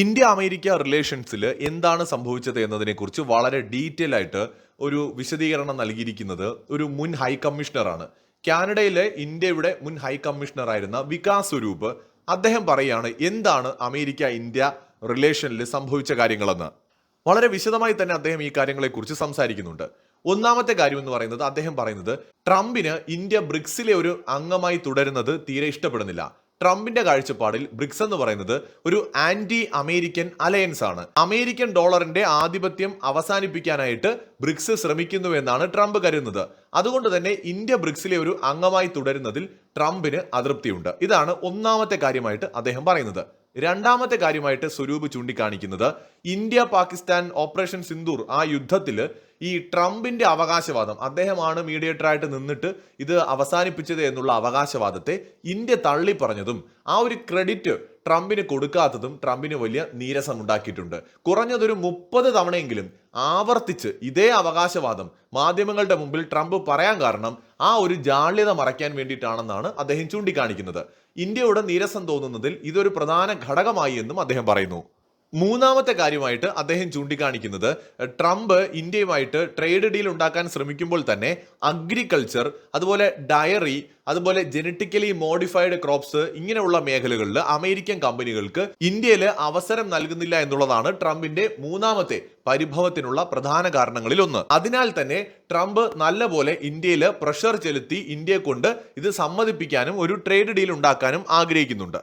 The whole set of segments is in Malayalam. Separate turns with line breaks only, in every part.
ഇന്ത്യ അമേരിക്ക റിലേഷൻസിൽ എന്താണ് സംഭവിച്ചത് എന്നതിനെക്കുറിച്ച് വളരെ ഡീറ്റെയിൽ ആയിട്ട് ഒരു വിശദീകരണം നൽകിയിരിക്കുന്നത് ഒരു മുൻ ഹൈ കമ്മീഷണറാണ്. കാനഡയിലെ ഇന്ത്യയുടെ മുൻ ഹൈ കമ്മീഷണറായിരുന്ന വികാസ് സ്വരൂപ്. അദ്ദേഹം പറയാണ് എന്താണ് അമേരിക്ക ഇന്ത്യ റിലേഷനിൽ സംഭവിച്ച കാര്യങ്ങളെന്ന്. വളരെ വിശദമായി തന്നെ അദ്ദേഹം ഈ കാര്യങ്ങളെക്കുറിച്ച് സംസാരിക്കുന്നുണ്ട്. ഒന്നാമത്തെ കാര്യം എന്ന് പറയുന്നത്, അദ്ദേഹം പറയുന്നത് ട്രംപിന് ഇന്ത്യ ബ്രിക്സിലെ ഒരു അംഗമായി തുടരുന്നത് തീരെ ഇഷ്ടപ്പെടുന്നില്ല. ട്രംപിന്റെ കാഴ്ചപ്പാടിൽ ബ്രിക്സ് എന്ന് പറയുന്നത് ഒരു ആന്റി അമേരിക്കൻ അലയൻസ് ആണ്. അമേരിക്കൻ ഡോളറിന്റെ ആധിപത്യം അവസാനിപ്പിക്കാനായിട്ട് ബ്രിക്സ് ശ്രമിക്കുന്നു എന്നാണ് ട്രംപ് കരുതുന്നത്. അതുകൊണ്ട് തന്നെ ഇന്ത്യ ബ്രിക്സിലെ ഒരു അംഗമായി തുടരുന്നതിൽ ട്രംപിന് അതൃപ്തിയുണ്ട്. ഇതാണ് ഒന്നാമത്തെ കാര്യമായിട്ട് അദ്ദേഹം പറയുന്നത്. രണ്ടാമത്തെ കാര്യമായിട്ട് സ്വരൂപ് ചൂണ്ടിക്കാണിക്കുന്നത് ഇന്ത്യ പാകിസ്ഥാൻ ഓപ്പറേഷൻ സിന്ദൂർ ആ യുദ്ധത്തിൽ ഈ ട്രംപിന്റെ അവകാശവാദം, അദ്ദേഹമാണ് മീഡിയേറ്ററായിട്ട് നിന്നിട്ട് ഇത് അവസാനിപ്പിച്ചത് എന്നുള്ള അവകാശവാദത്തെ ഇന്ത്യ തള്ളി പറഞ്ഞതും ആ ഒരു ക്രെഡിറ്റ് ട്രംപിന് കൊടുക്കാത്തതും ട്രംപിന് വലിയ നീരസം ഉണ്ടാക്കിയിട്ടുണ്ട്. കുറഞ്ഞതൊരു 30 തവണയെങ്കിലും ആവർത്തിച്ച് ഇതേ അവകാശവാദം മാധ്യമങ്ങളുടെ മുമ്പിൽ ട്രംപ് പറയാൻ കാരണം ആ ഒരു ജാള്യത മറയ്ക്കാൻ വേണ്ടിയിട്ടാണെന്നാണ് അദ്ദേഹം ചൂണ്ടിക്കാണിക്കുന്നത്. ഇന്ത്യയോട് നീരസം തോന്നുന്നതിൽ ഇതൊരു പ്രധാന ഘടകമായി എന്നും അദ്ദേഹം പറയുന്നു. മൂന്നാമത്തെ കാര്യമായിട്ട് അദ്ദേഹം ചൂണ്ടിക്കാണിക്കുന്നത് ട്രംപ് ഇന്ത്യയുമായിട്ട് ട്രേഡ് ഡീൽ ഉണ്ടാക്കാൻ ശ്രമിക്കുമ്പോൾ തന്നെ അഗ്രികൾച്ചർ, അതുപോലെ ഡയറി, അതുപോലെ ജനറ്റിക്കലി മോഡിഫൈഡ് ക്രോപ്സ് ഇങ്ങനെയുള്ള മേഖലകളിൽ അമേരിക്കൻ കമ്പനികൾക്ക് ഇന്ത്യയിൽ അവസരം നൽകുന്നില്ല എന്നുള്ളതാണ് ട്രംപിന്റെ മൂന്നാമത്തെ പരിഭവത്തിനുള്ള പ്രധാന കാരണങ്ങളിൽ ഒന്ന്. അതിനാൽ തന്നെ ട്രംപ് നല്ലപോലെ ഇന്ത്യയിൽ പ്രഷർ ചെലുത്തി ഇന്ത്യയെ കൊണ്ട് ഇത് സമ്മതിപ്പിക്കാനും ഒരു ട്രേഡ് ഡീൽ ഉണ്ടാക്കാനും ആഗ്രഹിക്കുന്നുണ്ട്.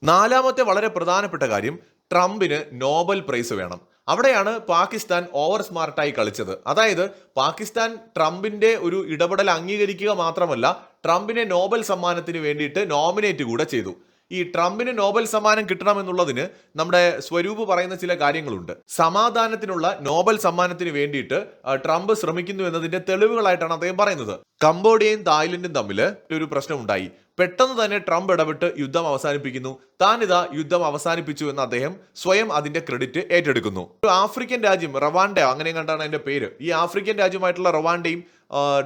നാലാമത്തെ വളരെ പ്രധാനപ്പെട്ട കാര്യം, ട്രംപിന് നോബൽ പ്രൈസ് വേണം. അവിടെയാണ് പാകിസ്ഥാൻ ഓവർ സ്മാർട്ടായി കളിച്ചത്. അതായത് പാകിസ്ഥാൻ ട്രംപിന്റെ ഒരു ഇടപെടൽ അംഗീകരിക്കുക മാത്രമല്ല, ട്രംപിനെ നോബൽ സമ്മാനത്തിന് വേണ്ടിയിട്ട് നോമിനേറ്റ് കൂടെ ചെയ്തു. ഈ ട്രംപിന് നോബൽ സമ്മാനം കിട്ടണമെന്നുള്ളതിന് നമ്മുടെ സ്വരൂപ് പറയുന്ന ചില കാര്യങ്ങളുണ്ട്. സമാധാനത്തിനുള്ള നോബൽ സമ്മാനത്തിന് വേണ്ടിയിട്ട് ട്രംപ് ശ്രമിക്കുന്നു എന്നതിന്റെ തെളിവുകളായിട്ടാണ് അദ്ദേഹം പറയുന്നത്. കംബോഡിയയും തായ്ലൻഡും തമ്മിൽ ഒരു പ്രശ്നമുണ്ടായി. പെട്ടെന്ന് തന്നെ ട്രംപ് ഇടപെട്ട് യുദ്ധം അവസാനിപ്പിക്കുന്നു. താനിതാ യുദ്ധം അവസാനിപ്പിച്ചു എന്ന് അദ്ദേഹം സ്വയം അതിന്റെ ക്രെഡിറ്റ് ഏറ്റെടുക്കുന്നു. ഒരു ആഫ്രിക്കൻ രാജ്യം റവാൻഡ, അങ്ങനെ കണ്ടാണ് അതിന്റെ പേര്. ഈ ആഫ്രിക്കൻ രാജ്യമായിട്ടുള്ള റവാൻഡയും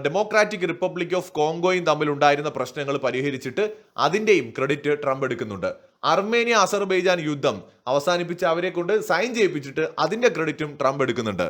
ഡെമോക്രാറ്റിക് റിപ്പബ്ലിക് ഓഫ് കോങ്കോയും തമ്മിൽ ഉണ്ടായിരുന്ന പ്രശ്നങ്ങൾ പരിഹരിച്ചിട്ട് അതിന്റെയും ക്രെഡിറ്റ് ട്രംപ് എടുക്കുന്നുണ്ട്. അർമേനിയ അസർബൈജാൻ യുദ്ധം അവസാനിപ്പിച്ച് അവരെ കൊണ്ട് സൈൻ ചെയ്യിപ്പിച്ചിട്ട് അതിന്റെ ക്രെഡിറ്റും ട്രംപ് എടുക്കുന്നുണ്ട്.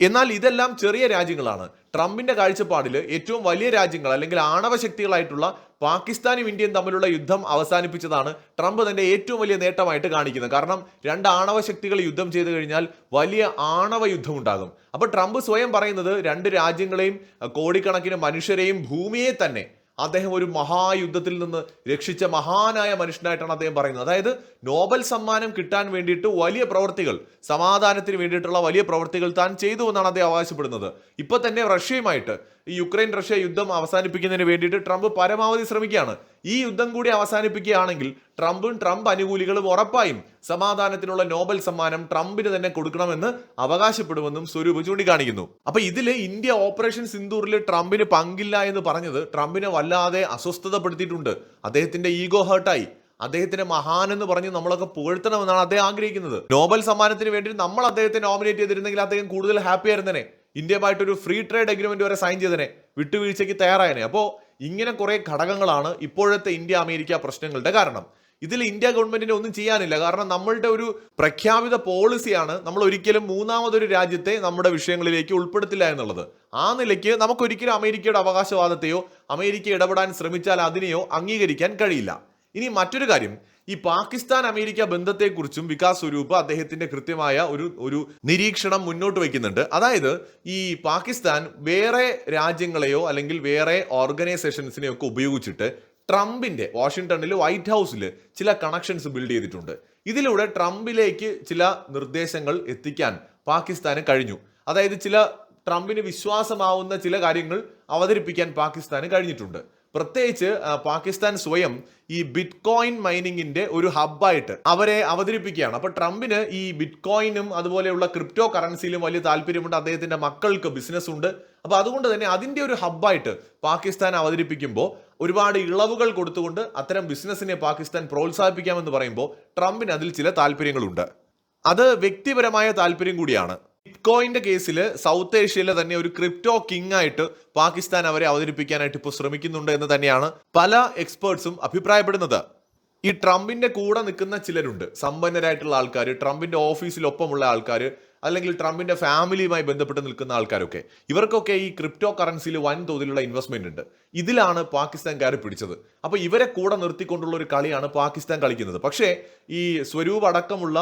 എന്നാൽ ഇതെല്ലാം ചെറിയ രാജ്യങ്ങളാണ്. ട്രംപിന്റെ കാഴ്ചപ്പാടിൽ ഏറ്റവും വലിയ രാജ്യങ്ങൾ അല്ലെങ്കിൽ ആണവ ശക്തികളായിട്ടുള്ള പാകിസ്ഥാനും ഇന്ത്യയും തമ്മിലുള്ള യുദ്ധം അവസാനിപ്പിച്ചതാണ് ട്രംപ് തന്റെ ഏറ്റവും വലിയ നേട്ടമായിട്ട് കാണിക്കുന്നത്. കാരണം രണ്ട് ആണവ ശക്തികൾ യുദ്ധം ചെയ്തു കഴിഞ്ഞാൽ വലിയ ആണവ യുദ്ധം ഉണ്ടാകും. അപ്പൊ ട്രംപ് സ്വയം പറയുന്നത് രണ്ട് രാജ്യങ്ങളെയും കോടിക്കണക്കിന് മനുഷ്യരെയും ഭൂമിയെ തന്നെ അദ്ദേഹം ഒരു മഹായുദ്ധത്തിൽ നിന്ന് രക്ഷിച്ച മഹാനായ മനുഷ്യനായിട്ടാണ് അദ്ദേഹം പറയുന്നത്. അതായത് നോബൽ സമ്മാനം കിട്ടാൻ വേണ്ടിയിട്ട് വലിയ പ്രവർത്തികൾ, സമാധാനത്തിന് വേണ്ടിയിട്ടുള്ള വലിയ പ്രവർത്തികൾ താൻ ചെയ്തു എന്നാണ് അദ്ദേഹം അവകാശപ്പെടുന്നത്. ഇപ്പൊ തന്നെ റഷ്യയുമായിട്ട് ഈ യുക്രൈൻ റഷ്യ യുദ്ധം അവസാനിപ്പിക്കുന്നതിന് വേണ്ടിയിട്ട് ട്രംപ് പരമാവധി ശ്രമിക്കുകയാണ്. ഈ യുദ്ധം കൂടി അവസാനിപ്പിക്കുകയാണെങ്കിൽ ട്രംപ് അനുകൂലികളും ഉറപ്പായും സമാധാനത്തിനുള്ള നോബൽ സമ്മാനം ട്രംപിന് തന്നെ കൊടുക്കണമെന്ന് അവകാശപ്പെടുമെന്നും സ്വരൂപ് ചൂണ്ടിക്കാണിക്കുന്നു. അപ്പൊ ഇതില് ഇന്ത്യ ഓപ്പറേഷൻ സിന്ദൂറിൽ ട്രംപിന് പങ്കില്ല എന്ന് പറഞ്ഞത് ട്രംപിനെ വല്ലാതെ അസ്വസ്ഥതപ്പെടുത്തിയിട്ടുണ്ട്. അദ്ദേഹത്തിന്റെ ഈഗോ ഹേർട്ടായി. അദ്ദേഹത്തിന് മഹാൻ എന്ന് പറഞ്ഞ് നമ്മളൊക്കെ പുകഴ്ത്തണമെന്നാണ് അദ്ദേഹം ആഗ്രഹിക്കുന്നത്. നോബൽ സമ്മാനത്തിന് വേണ്ടി നമ്മൾ അദ്ദേഹത്തെ നോമിനേറ്റ് ചെയ്തിരുന്നെങ്കിൽ അദ്ദേഹം കൂടുതൽ ഹാപ്പി ആയിരുന്നേനെ. ഇന്ത്യയുമായിട്ടൊരു ഫ്രീ ട്രേഡ് അഗ്രിമെന്റ് വരെ സൈൻ ചെയ്തനെ, വിട്ടുവീഴ്ചയ്ക്ക് തയ്യാറായനെ. അപ്പോൾ ഇങ്ങനെ കുറെ ഘടകങ്ങളാണ് ഇപ്പോഴത്തെ ഇന്ത്യ അമേരിക്ക പ്രശ്നങ്ങളുടെ കാരണം. ഇതിൽ ഇന്ത്യ ഗവൺമെന്റിന് ഒന്നും ചെയ്യാനില്ല. കാരണം നമ്മളുടെ ഒരു പ്രഖ്യാപിത പോളിസിയാണ് നമ്മൾ ഒരിക്കലും മൂന്നാമതൊരു രാജ്യത്തെ നമ്മുടെ വിഷയങ്ങളിലേക്ക് ഉൾപ്പെടുത്തില്ല എന്നുള്ളത്. ആ നിലയ്ക്ക് നമുക്കൊരിക്കലും അമേരിക്കയുടെ അവകാശവാദത്തെയോ അമേരിക്ക ഇടപെടാൻ ശ്രമിച്ചാൽ അതിനെയോ അംഗീകരിക്കാൻ കഴിയില്ല. ഇനി മറ്റൊരു കാര്യം, ഈ പാകിസ്ഥാൻ അമേരിക്ക ബന്ധത്തെക്കുറിച്ചും വികാസ് സ്വരൂപ് അദ്ദേഹത്തിന്റെ കൃത്യമായ ഒരു നിരീക്ഷണം മുന്നോട്ട് വയ്ക്കുന്നുണ്ട്. അതായത് ഈ പാകിസ്ഥാൻ വേറെ രാജ്യങ്ങളെയോ അല്ലെങ്കിൽ വേറെ ഓർഗനൈസേഷൻസിനെയോ ഒക്കെ ഉപയോഗിച്ചിട്ട് ട്രംപിന്റെ വാഷിംഗ്ടണിൽ വൈറ്റ് ഹൗസിൽ ചില കണക്ഷൻസ് ബിൽഡ് ചെയ്തിട്ടുണ്ട്. ഇതിലൂടെ ട്രംപിലേക്ക് ചില നിർദ്ദേശങ്ങൾ എത്തിക്കാൻ പാകിസ്ഥാന് കഴിഞ്ഞു. അതായത് ചില ട്രംപിന് വിശ്വാസമാവുന്ന ചില കാര്യങ്ങൾ അവതരിപ്പിക്കാൻ പാകിസ്ഥാന് കഴിഞ്ഞിട്ടുണ്ട്. പ്രത്യേകിച്ച് പാകിസ്ഥാൻ സ്വയം ഈ ബിറ്റ് കോയിൻ മൈനിങ്ങിന്റെ ഒരു ഹബ്ബായിട്ട് അവരെ അവതരിപ്പിക്കുകയാണ്. അപ്പൊ ട്രംപിന് ഈ ബിറ്റ് കോയിനും അതുപോലെയുള്ള ക്രിപ്റ്റോ കറൻസിയിലും വലിയ താല്പര്യമുണ്ട്. അദ്ദേഹത്തിന്റെ മക്കൾക്ക് ബിസിനസ് ഉണ്ട്. അപ്പൊ അതുകൊണ്ട് തന്നെ അതിന്റെ ഒരു ഹബ്ബായിട്ട് പാകിസ്ഥാൻ അവതരിപ്പിക്കുമ്പോൾ ഒരുപാട് ഇളവുകൾ കൊടുത്തുകൊണ്ട് അത്തരം ബിസിനസിനെ പാകിസ്ഥാൻ പ്രോത്സാഹിപ്പിക്കാമെന്ന് പറയുമ്പോൾ ട്രംപിന് അതിൽ ചില താല്പര്യങ്ങളുണ്ട്. അത് വ്യക്തിപരമായ താല്പര്യം കൂടിയാണ്. ബിറ്റ്കോയിന്റെ കേസിൽ സൗത്ത് ഏഷ്യയിലെ തന്നെ ഒരു ക്രിപ്റ്റോ കിങ് ആയിട്ട് പാകിസ്ഥാൻ അവരെ അവതരിപ്പിക്കാനായിട്ട് ഇപ്പോൾ ശ്രമിക്കുന്നുണ്ട് എന്ന് തന്നെയാണ് പല എക്സ്പേർട്സും അഭിപ്രായപ്പെടുന്നത്. ഈ ട്രംപിന്റെ കൂടെ നിൽക്കുന്ന ചിലരുണ്ട്, സമ്പന്നരായിട്ടുള്ള ആൾക്കാർ, ട്രംപിന്റെ ഓഫീസിലൊപ്പമുള്ള ആൾക്കാർ, അല്ലെങ്കിൽ ട്രംപിന്റെ ഫാമിലിയുമായി ബന്ധപ്പെട്ട് നിൽക്കുന്ന ആൾക്കാരൊക്കെ, ഇവർക്കൊക്കെ ഈ ക്രിപ്റ്റോ കറൻസിയിൽ വൻതോതിലുള്ള ഇൻവെസ്റ്റ്മെന്റ് ഉണ്ട്. ഇതിലാണ് പാകിസ്ഥാൻകാർ പിടിച്ചത്. അപ്പൊ ഇവരെ കൂടെ നിർത്തിക്കൊണ്ടുള്ള ഒരു കളിയാണ് പാകിസ്ഥാൻ കളിക്കുന്നത്. പക്ഷേ ഈ സ്വരൂപ് അടക്കമുള്ള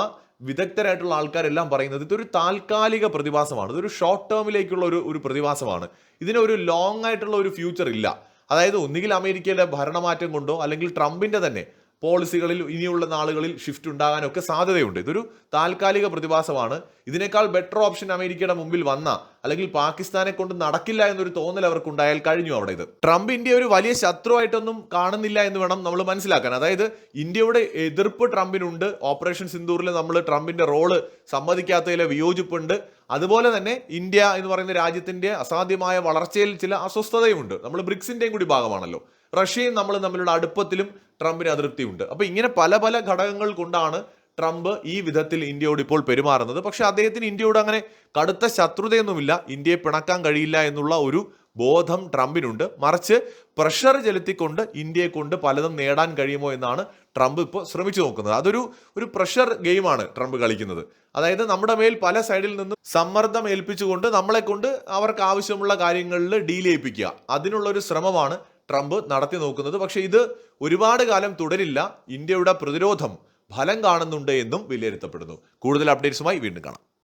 വിദഗ്ധരായിട്ടുള്ള ആൾക്കാരെല്ലാം പറയുന്നത് ഇതൊരു താൽക്കാലിക പ്രതിഭാസമാണ്, ഇതൊരു ഷോർട്ട് ടേമിലേക്കുള്ള ഒരു പ്രതിഭാസമാണ്. ഇതിനൊരു ലോങ് ആയിട്ടുള്ള ഒരു ഫ്യൂച്ചർ ഇല്ല. അതായത് ഒന്നുകിൽ അമേരിക്കയിലെ ഭരണമാറ്റം കൊണ്ടോ അല്ലെങ്കിൽ ട്രംപിന്റെ തന്നെ പോളിസികളിൽ ഇനിയുള്ള നാളുകളിൽ ഷിഫ്റ്റ് ഉണ്ടാകാനൊക്കെ സാധ്യതയുണ്ട്. ഇതൊരു താൽക്കാലിക പ്രതിഭാസമാണ്. ഇതിനേക്കാൾ ബെറ്റർ ഓപ്ഷൻ അമേരിക്കയുടെ മുമ്പിൽ വന്ന, അല്ലെങ്കിൽ പാകിസ്ഥാനെ കൊണ്ട് നടക്കില്ല എന്നൊരു തോന്നൽ അവർക്ക് ഉണ്ടായാൽ കഴിഞ്ഞു അവിടെ. ഇത് ട്രംപ് ഇന്ത്യ ഒരു വലിയ ശത്രുവായിട്ടൊന്നും കാണുന്നില്ല എന്ന് വേണം നമ്മൾ മനസ്സിലാക്കാൻ. അതായത് ഇന്ത്യയുടെ എതിർപ്പ് ട്രംപിനുണ്ട്. ഓപ്പറേഷൻ സിന്ദൂറിൽ നമ്മൾ ട്രംപിന്റെ റോള് സമ്മതിക്കാത്തതിലെ വിയോജിപ്പുണ്ട്. അതുപോലെ തന്നെ ഇന്ത്യ എന്ന് പറയുന്ന രാജ്യത്തിന്റെ അസാധ്യമായ വളർച്ചയിൽ ചില അസ്വസ്ഥതയുമുണ്ട്. നമ്മൾ ബ്രിക്സിന്റെയും കൂടി ഭാഗമാണല്ലോ. റഷ്യയും നമ്മൾ തമ്മിലുള്ള അടുപ്പത്തിലും ട്രംപിന് അതൃപ്തിയുണ്ട്. അപ്പൊ ഇങ്ങനെ പല പല ഘടകങ്ങൾ കൊണ്ടാണ് ട്രംപ് ഈ വിധത്തിൽ ഇന്ത്യയോട് ഇപ്പോൾ പെരുമാറുന്നത്. പക്ഷെ അദ്ദേഹത്തിന് ഇന്ത്യയോട് അങ്ങനെ കടുത്ത ശത്രുതയൊന്നുമില്ല. ഇന്ത്യയെ പിണക്കാൻ കഴിയില്ല എന്നുള്ള ഒരു ബോധം ട്രംപിനുണ്ട്. മറിച്ച് പ്രഷർ ചെലുത്തിക്കൊണ്ട് ഇന്ത്യയെ കൊണ്ട് പലതും നേടാൻ കഴിയുമോ എന്നാണ് ട്രംപ് ഇപ്പോൾ ശ്രമിച്ചു നോക്കുന്നത്. ഒരു പ്രഷർ ഗെയിമാണ് ട്രംപ് കളിക്കുന്നത്. അതായത് നമ്മുടെ മേൽ പല സൈഡിൽ നിന്നും സമ്മർദ്ദം ഏൽപ്പിച്ചുകൊണ്ട് നമ്മളെ കൊണ്ട് അവർക്ക് ആവശ്യമുള്ള കാര്യങ്ങളിൽ ഡീൽ ചെയ്യിപ്പിക്കുക. അതിനുള്ള ഒരു ശ്രമമാണ് ട്രംപ് നടത്തി നോക്കുന്നത്. പക്ഷെ ഇത് ഒരുപാട് കാലം തുടരില്ല. ഇന്ത്യയുടെ പ്രതിരോധം ഫലം കാണുന്നുണ്ട് എന്നും വിലയിരുത്തപ്പെടുന്നു. കൂടുതൽ അപ്ഡേറ്റ്സുമായി വീണ്ടും കാണാം.